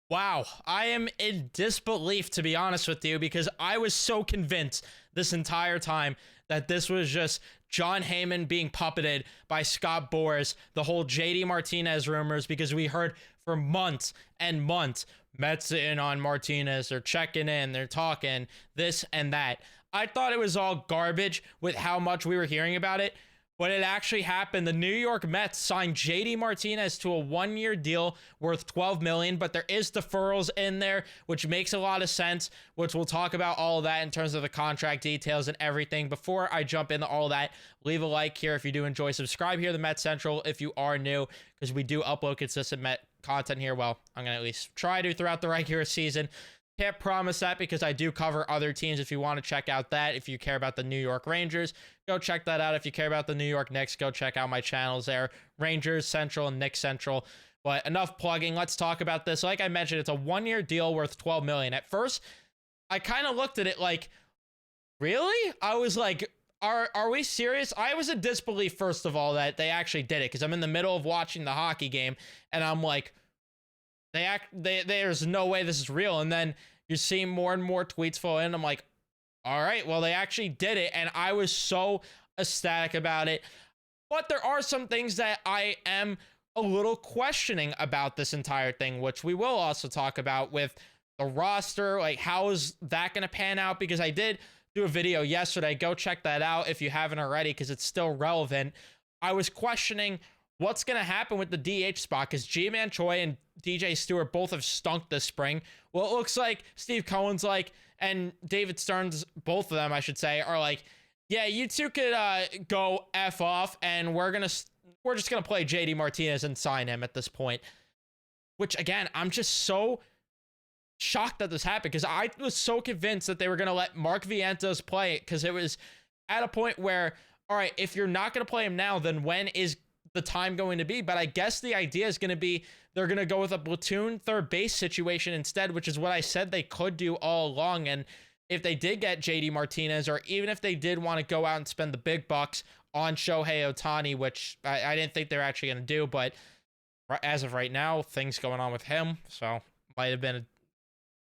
Wow, I am in disbelief, to be honest with you, because I was so convinced this entire time that this was just John Heyman being puppeted by Scott Boras, the whole JD Martinez rumors, because we heard for months and months, Mets in on Martinez, they're checking in, they're talking this and that. I thought it was all garbage with how much we were hearing about it. But it actually happened. The New York Mets signed JD Martinez to a 1-year deal worth $12 million, but there is deferrals in there, which makes a lot of sense, which we'll talk about all of that in terms of the contract details and everything. Before I jump into all that, leave a like here if you do enjoy. Subscribe here to Met Central if you are new, because we do upload consistent Met content here. Well, I'm going to at least try to throughout the regular season. Can't promise that because I do cover other teams. If you want to check out that, if you care about the New York Rangers, go check that out. If you care about the New York Knicks, go check out my channels there, Rangers Central and Knicks Central. But enough plugging. Let's talk about this. Like I mentioned, it's a 1-year deal worth $12 million. At first, I kind of looked at it like, really? I was like, are we serious? I was in disbelief, first of all, that they actually did it, because I'm in the middle of watching the hockey game and I'm like, there's no way this is real. And then you're seeing more and more tweets flow in. I'm like, all right, well, they actually did it. And I was so ecstatic about it. But there are some things that I am a little questioning about this entire thing, which we will also talk about with the roster. Like, how is that going to pan out? Because I did do a video yesterday. Go check that out if you haven't already, because it's still relevant. I was questioning what's going to happen with the DH spot, because G-Man Choi and DJ Stewart both have stunk this spring. Well, it looks like Steve Cohen's like, and David Stearns, both of them, I should say, are like, yeah, you two could go F off, and we're just going to play JD Martinez and sign him at this point. Which, again, I'm just so shocked that this happened, because I was so convinced that they were going to let Mark Vientos play it, because it was at a point where, all right, if you're not going to play him now, then when is the time going to be? But I guess the idea is going to be they're going to go with a platoon third base situation instead, which is what I said they could do all along. And if they did get JD Martinez, or even if they did want to go out and spend the big bucks on Shohei Ohtani, which I didn't think they're actually going to do, but as of right now, things going on with him, so might have been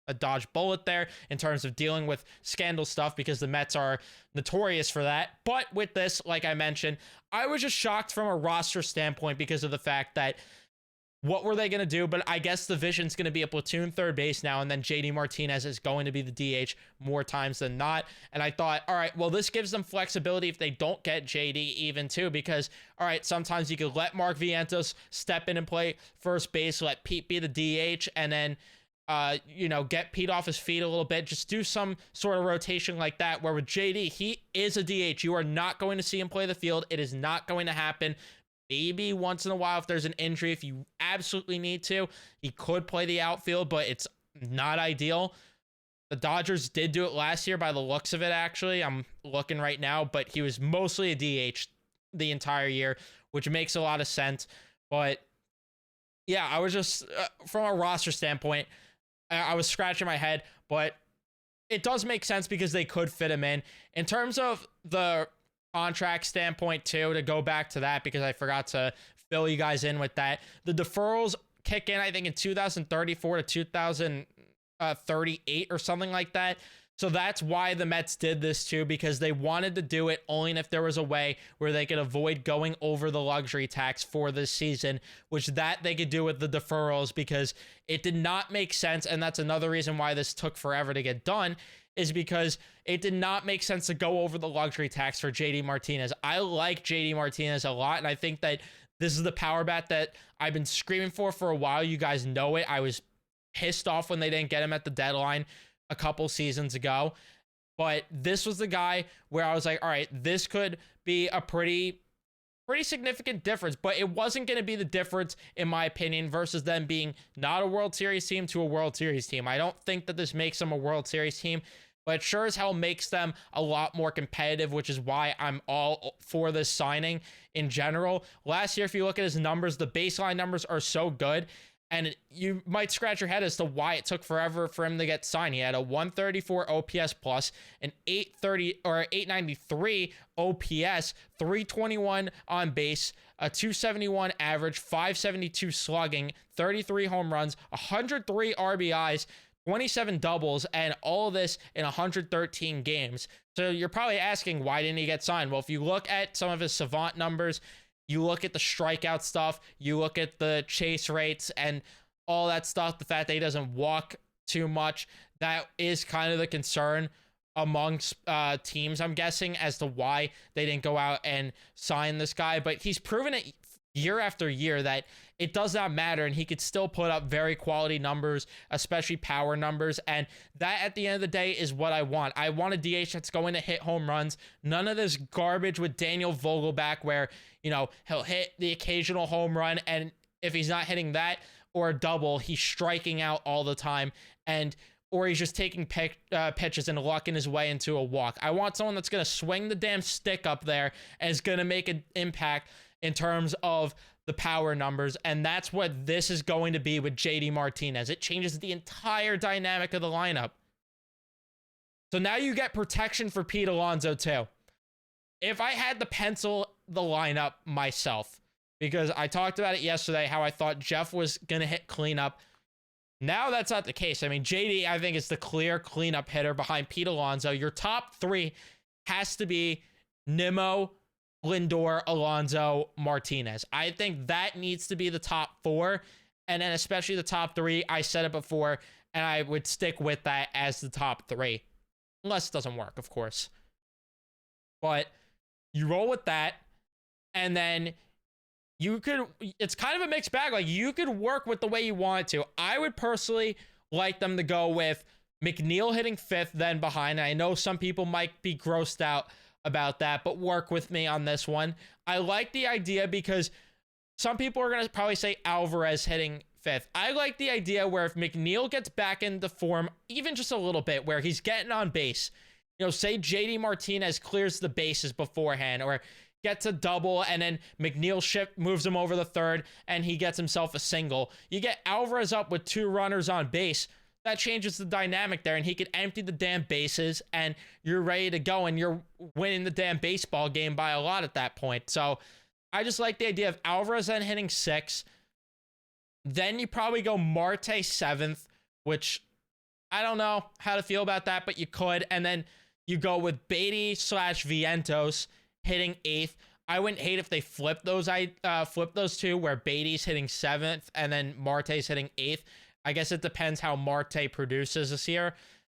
a dodged bullet there in terms of dealing with scandal stuff, because the Mets are notorious for that. But with this, like I mentioned, I was just shocked from a roster standpoint because of the fact that what were they going to do? But I guess the vision's going to be a platoon third base now, and then JD Martinez is going to be the DH more times than not. And I thought, all right, well, this gives them flexibility if they don't get JD even too, because, all right, sometimes you could let Mark Vientos step in and play first base, let Pete be the DH, and then get Pete off his feet a little bit, just do some sort of rotation like that, where with JD, he is a DH. You are not going to see him play the field. It is not going to happen. Maybe once in a while if there's an injury, if you absolutely need to, he could play the outfield, but it's not ideal. The Dodgers did do it last year by the looks of it, actually. I'm looking right now, but he was mostly a DH the entire year, which makes a lot of sense. But yeah, I was just, from a roster standpoint, I was scratching my head, but it does make sense because they could fit him in. In terms of the contract standpoint, too, to go back to that, because I forgot to fill you guys in with that. The deferrals kick in, I think, in 2034 to 2038 or something like that. So that's why the Mets did this too, because they wanted to do it only if there was a way where they could avoid going over the luxury tax for this season, which that they could do with the deferrals, because it did not make sense. And that's another reason why this took forever to get done, is because it did not make sense to go over the luxury tax for JD Martinez. I like JD Martinez a lot, and I think that this is the power bat that I've been screaming for a while. You guys know it. I was pissed off when they didn't get him at the deadline a couple seasons ago, but this was the guy where I was like, all right, this could be a pretty significant difference, but it wasn't going to be the difference, in my opinion, versus them being not a World Series team to a World Series team. I don't think that this makes them a World Series team, but it sure as hell makes them a lot more competitive, which is why I'm all for this signing in general. Last year, if you look at his numbers, the baseline numbers are so good. And you might scratch your head as to why it took forever for him to get signed. He had a 134 OPS plus, an 830 or 893 OPS, 321 on base, a 271 average, 572 slugging, 33 home runs, 103 RBIs, 27 doubles, and all of this in 113 games. So you're probably asking, why didn't he get signed? Well, if you look at some of his savant numbers, you look at the strikeout stuff, you look at the chase rates and all that stuff, the fact that he doesn't walk too much, that is kind of the concern amongst teams, I'm guessing, as to why they didn't go out and sign this guy. But he's proven it year after year that it does not matter, and he could still put up very quality numbers, especially power numbers. And that, at the end of the day, is what I want. I want a DH that's going to hit home runs. None of this garbage with Daniel Vogelback where, you know, he'll hit the occasional home run, and if he's not hitting that or a double, he's striking out all the time, or he's just taking pitches and lucking his way into a walk. I want someone that's going to swing the damn stick up there and is going to make an impact in terms of the power numbers, and that's what this is going to be with JD Martinez. It changes the entire dynamic of the lineup. So now you get protection for Pete Alonso too. If I had to pencil the lineup myself, because I talked about it yesterday, how I thought Jeff was going to hit cleanup. Now that's not the case. I mean, JD, I think, is the clear cleanup hitter behind Pete Alonso. Your top three has to be Nimmo, Lindor, Alonso, Martinez. I think that needs to be the top four, and then especially the top three. I said it before, and I would stick with that as the top three, unless it doesn't work, of course. But you roll with that, and then you could, it's kind of a mixed bag. Like, you could work with the way you want to. I would personally like them to go with McNeil hitting fifth, then behind. I know some people might be grossed out about that, but work with me on this one. I like the idea because some people are going to probably say Alvarez hitting fifth. I like the idea where if McNeil gets back into form, even just a little bit, where he's getting on base, you know, say JD Martinez clears the bases beforehand or gets a double, and then McNeil moves him over the third and he gets himself a single. You get Alvarez up with two runners on base. That changes the dynamic there, and he could empty the damn bases, and you're ready to go, and you're winning the damn baseball game by a lot at that point. So I just like the idea of Alvarez then hitting sixth. Then you probably go Marte seventh, which I don't know how to feel about that, but you could. And then you go with Beatty/Vientos hitting eighth. I wouldn't hate if they flip those two, where Beatty's hitting seventh and then Marte's hitting eighth. I guess it depends how Marte produces this year.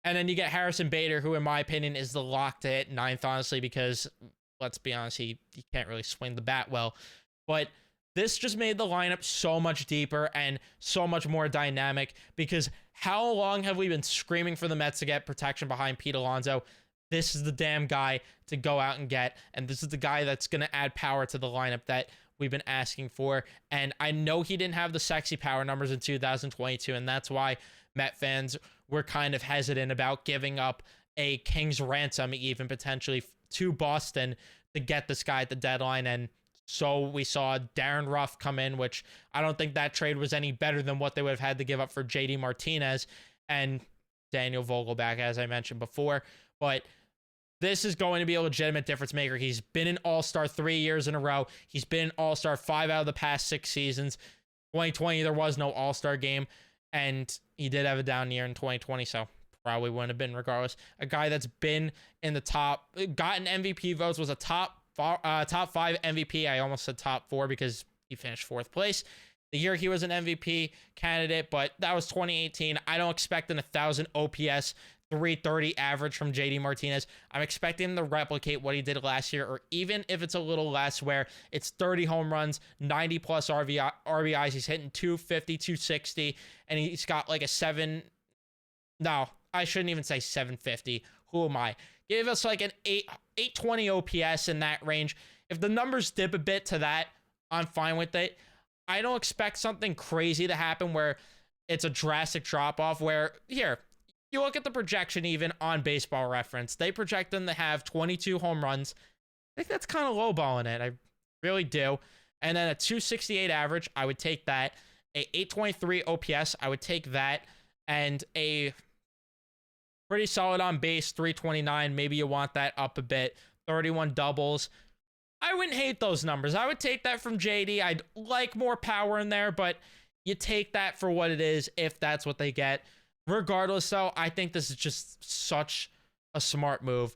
And then you get Harrison Bader, who in my opinion is the lock to hit ninth, honestly, because let's be honest, he can't really swing the bat well. But this just made the lineup so much deeper and so much more dynamic, because how long have we been screaming for the Mets to get protection behind Pete Alonso? This is the damn guy to go out and get, and this is the guy that's going to add power to the lineup that we've been asking for. And I know he didn't have the sexy power numbers in 2022, and that's why Met fans were kind of hesitant about giving up a king's ransom, even potentially, to Boston to get this guy at the deadline. And so we saw Darren Ruff come in, which I don't think that trade was any better than what they would have had to give up for JD Martinez and Daniel Vogelback, as I mentioned before. But this is going to be a legitimate difference maker. He's been an all-star 3 years in a row. He's been an all-star 5 out of the past 6 seasons. 2020, there was no all-star game, and he did have a down year in 2020, so probably wouldn't have been regardless. A guy that's been in the top, gotten MVP votes, was a top 5 MVP. I almost said top 4 because he finished 4th place. The year he was an MVP candidate, but that was 2018. I don't expect an 1,000 OPS 330 average from JD Martinez. I'm expecting him to replicate what he did last year, or even if it's a little less, where it's 30 home runs, 90 plus RBIs. He's hitting 250, 260, and he's got like a no, I shouldn't even say 750. Who am I? Give us like an 820 OPS in that range. If the numbers dip a bit to that, I'm fine with it. I don't expect something crazy to happen where it's a drastic drop off, where here, you look at the projection even on Baseball Reference. They project them to have 22 home runs. I think that's kind of lowballing it. I really do. And then a 268 average, I would take that. a 823 OPS. I would take that, and a pretty solid on base 329. Maybe you want that up a bit. 31 doubles. I wouldn't hate those numbers. I would take that from JD. I'd like more power in there, but you take that for what it is if that's what they get. Regardless, though, I think this is just such a smart move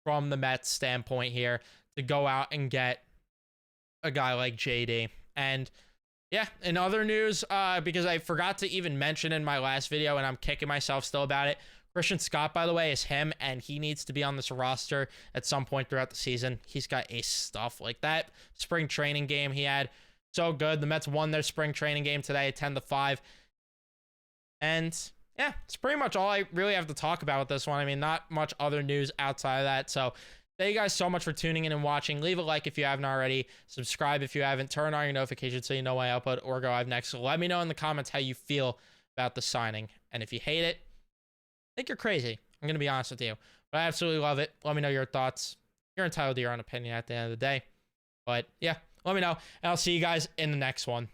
from the Mets standpoint here to go out and get a guy like JD. And yeah, in other news, because I forgot to even mention in my last video, and I'm kicking myself still about it, Christian Scott, by the way, is him, and he needs to be on this roster at some point throughout the season. He's got ace stuff like that. Spring training game he had, so good. The Mets won their spring training game today, 10-5. And yeah, it's pretty much all I really have to talk about with this one. I mean, not much other news outside of that. So thank you guys so much for tuning in and watching. Leave a like if you haven't already. Subscribe if you haven't. Turn on your notifications so you know when I upload or go live next. So let me know in the comments how you feel about the signing. And if you hate it, I think you're crazy. I'm going to be honest with you. But I absolutely love it. Let me know your thoughts. You're entitled to your own opinion at the end of the day. But yeah, let me know. And I'll see you guys in the next one.